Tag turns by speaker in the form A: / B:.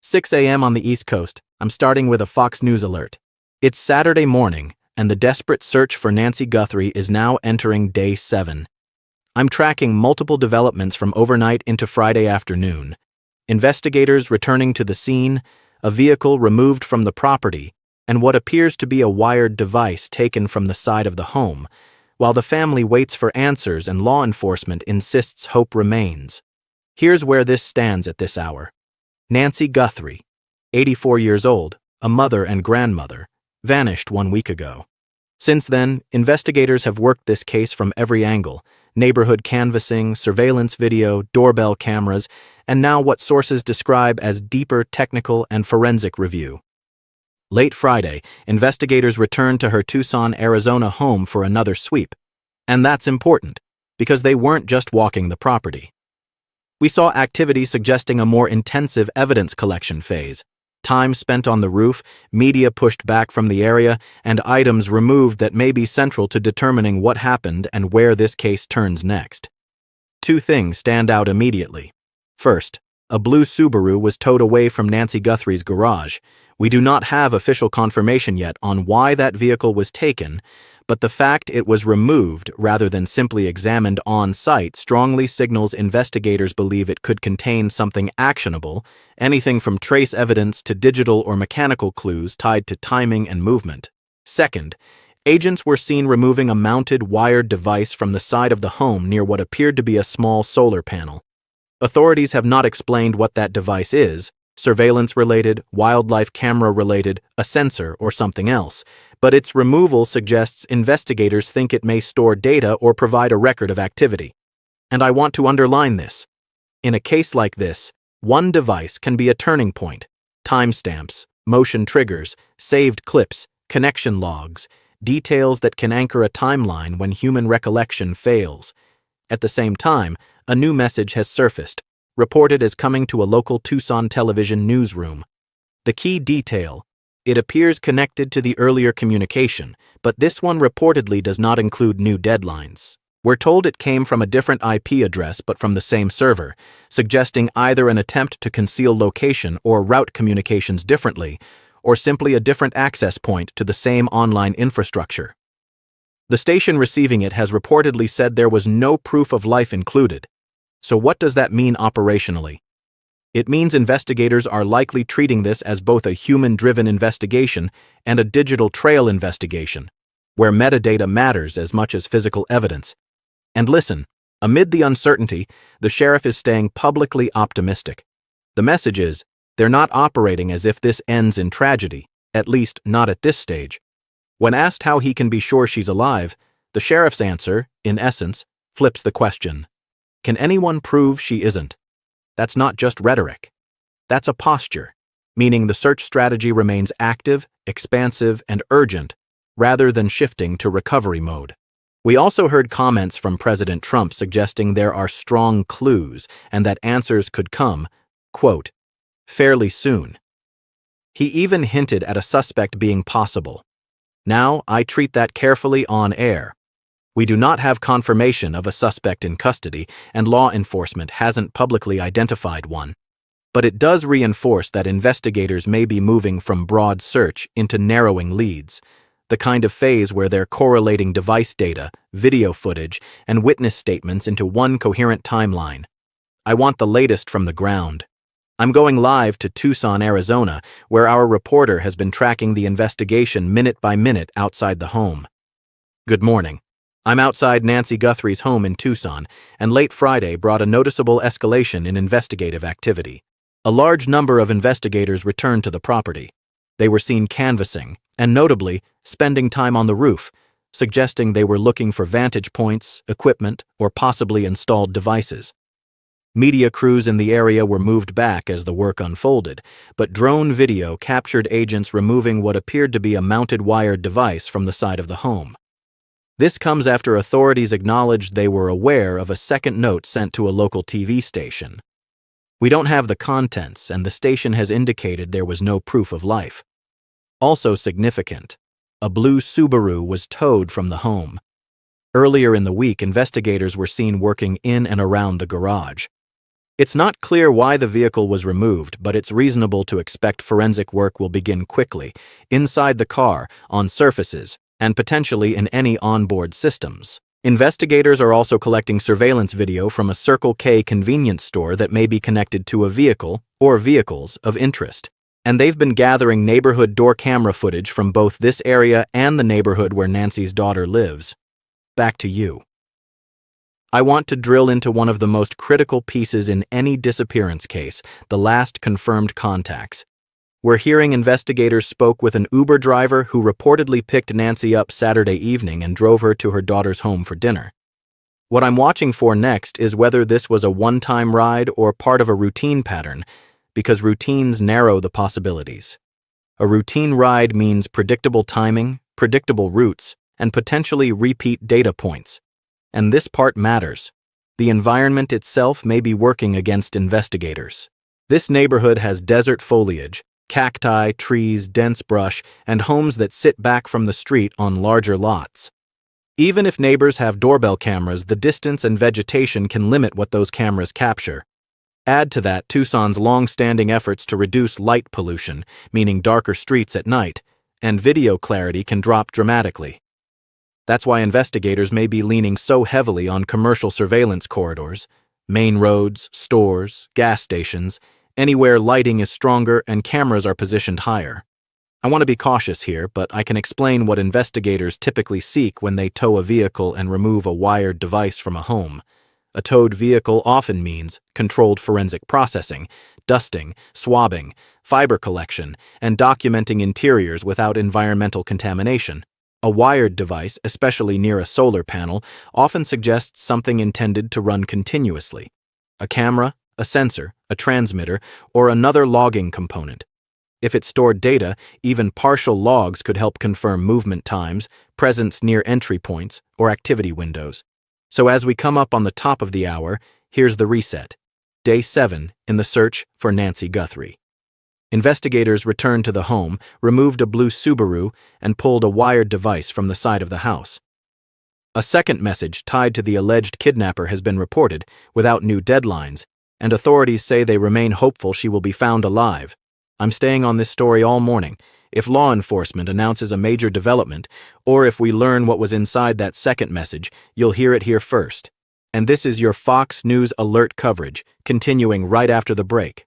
A: 6 a.m. on the East Coast. I'm starting with a Fox News alert. It's Saturday morning, and the desperate search for Nancy Guthrie is now entering day 7. I'm tracking multiple developments from overnight into Friday afternoon. Investigators returning to the scene, a vehicle removed from the property, and what appears to be a wired device taken from the side of the home, while the family waits for answers and law enforcement insists hope remains. Here's where this stands at this hour. Nancy Guthrie, 84 years old, a mother and grandmother, vanished 1 week ago. Since then, investigators have worked this case from every angle: neighborhood canvassing, surveillance video, doorbell cameras, and now what sources describe as deeper technical and forensic review. Late Friday, investigators returned to her Tucson, Arizona home for another sweep. And that's important, because they weren't just walking the property. We saw activity suggesting a more intensive evidence collection phase: time spent on the roof, media pushed back from the area, and items removed that may be central to determining what happened and where this case turns next. 2 things stand out immediately. First, a blue Subaru was towed away from Nancy Guthrie's garage. We do not have official confirmation yet on why that vehicle was taken, but the fact it was removed rather than simply examined on-site strongly signals investigators believe it could contain something actionable, anything from trace evidence to digital or mechanical clues tied to timing and movement. Second, agents were seen removing a mounted wired device from the side of the home near what appeared to be a small solar panel. Authorities have not explained what that device is: surveillance-related, wildlife camera-related, a sensor, or something else, but its removal suggests investigators think it may store data or provide a record of activity. And I want to underline this. In a case like this, one device can be a turning point: timestamps, motion triggers, saved clips, connection logs, details that can anchor a timeline when human recollection fails. At the same time, a new message has surfaced, reported as coming to a local Tucson television newsroom. The key detail: it appears connected to the earlier communication, but this one reportedly does not include new deadlines. We're told it came from a different IP address but from the same server, suggesting either an attempt to conceal location or route communications differently, or simply a different access point to the same online infrastructure. The station receiving it has reportedly said there was no proof of life included. So what does that mean operationally? It means investigators are likely treating this as both a human-driven investigation and a digital trail investigation, where metadata matters as much as physical evidence. And listen, amid the uncertainty, the sheriff is staying publicly optimistic. The message is, they're not operating as if this ends in tragedy, at least not at this stage. When asked how he can be sure she's alive, the sheriff's answer, in essence, flips the question. Can anyone prove she isn't? That's not just rhetoric. That's a posture, meaning the search strategy remains active, expansive, and urgent, rather than shifting to recovery mode. We also heard comments from President Trump suggesting there are strong clues and that answers could come, quote, fairly soon. He even hinted at a suspect being possible. Now, I treat that carefully on air. We do not have confirmation of a suspect in custody, and law enforcement hasn't publicly identified one. But it does reinforce that investigators may be moving from broad search into narrowing leads, the kind of phase where they're correlating device data, video footage, and witness statements into one coherent timeline. I want the latest from the ground. I'm going live to Tucson, Arizona, where our reporter has been tracking the investigation minute by minute outside the home. Good morning. I'm outside Nancy Guthrie's home in Tucson, and late Friday brought a noticeable escalation in investigative activity. A large number of investigators returned to the property. They were seen canvassing, and notably, spending time on the roof, suggesting they were looking for vantage points, equipment, or possibly installed devices. Media crews in the area were moved back as the work unfolded, but drone video captured agents removing what appeared to be a mounted wired device from the side of the home. This comes after authorities acknowledged they were aware of a second note sent to a local TV station. We don't have the contents, and the station has indicated there was no proof of life. Also significant, a blue Subaru was towed from the home. Earlier in the week, investigators were seen working in and around the garage. It's not clear why the vehicle was removed, but it's reasonable to expect forensic work will begin quickly, inside the car, on surfaces, and potentially in any onboard systems. Investigators are also collecting surveillance video from a Circle K convenience store that may be connected to a vehicle or vehicles of interest. And they've been gathering neighborhood door camera footage from both this area and the neighborhood where Nancy's daughter lives. Back to you. I want to drill into one of the most critical pieces in any disappearance case, the last confirmed contacts. We're hearing investigators spoke with an Uber driver who reportedly picked Nancy up Saturday evening and drove her to her daughter's home for dinner. What I'm watching for next is whether this was a one-time ride or part of a routine pattern, because routines narrow the possibilities. A routine ride means predictable timing, predictable routes, and potentially repeat data points. And this part matters. The environment itself may be working against investigators. This neighborhood has desert foliage, cacti, trees, dense brush, and homes that sit back from the street on larger lots. Even if neighbors have doorbell cameras, the distance and vegetation can limit what those cameras capture. Add to that Tucson's long-standing efforts to reduce light pollution, meaning darker streets at night, and video clarity can drop dramatically. That's why investigators may be leaning so heavily on commercial surveillance corridors, main roads, stores, gas stations, anywhere lighting is stronger and cameras are positioned higher. I want to be cautious here, but I can explain what investigators typically seek when they tow a vehicle and remove a wired device from a home. A towed vehicle often means controlled forensic processing, dusting, swabbing, fiber collection, and documenting interiors without environmental contamination. A wired device, especially near a solar panel, often suggests something intended to run continuously. A camera, a sensor, a transmitter, or another logging component. If it stored data, even partial logs could help confirm movement times, presence near entry points, or activity windows. So as we come up on the top of the hour, here's the reset. Day 7 in the search for Nancy Guthrie. Investigators returned to the home, removed a blue Subaru, and pulled a wired device from the side of the house. A second message tied to the alleged kidnapper has been reported, without new deadlines, and authorities say they remain hopeful she will be found alive. I'm staying on this story all morning. If law enforcement announces a major development, or if we learn what was inside that second message, you'll hear it here first. And this is your Fox News Alert coverage, continuing right after the break.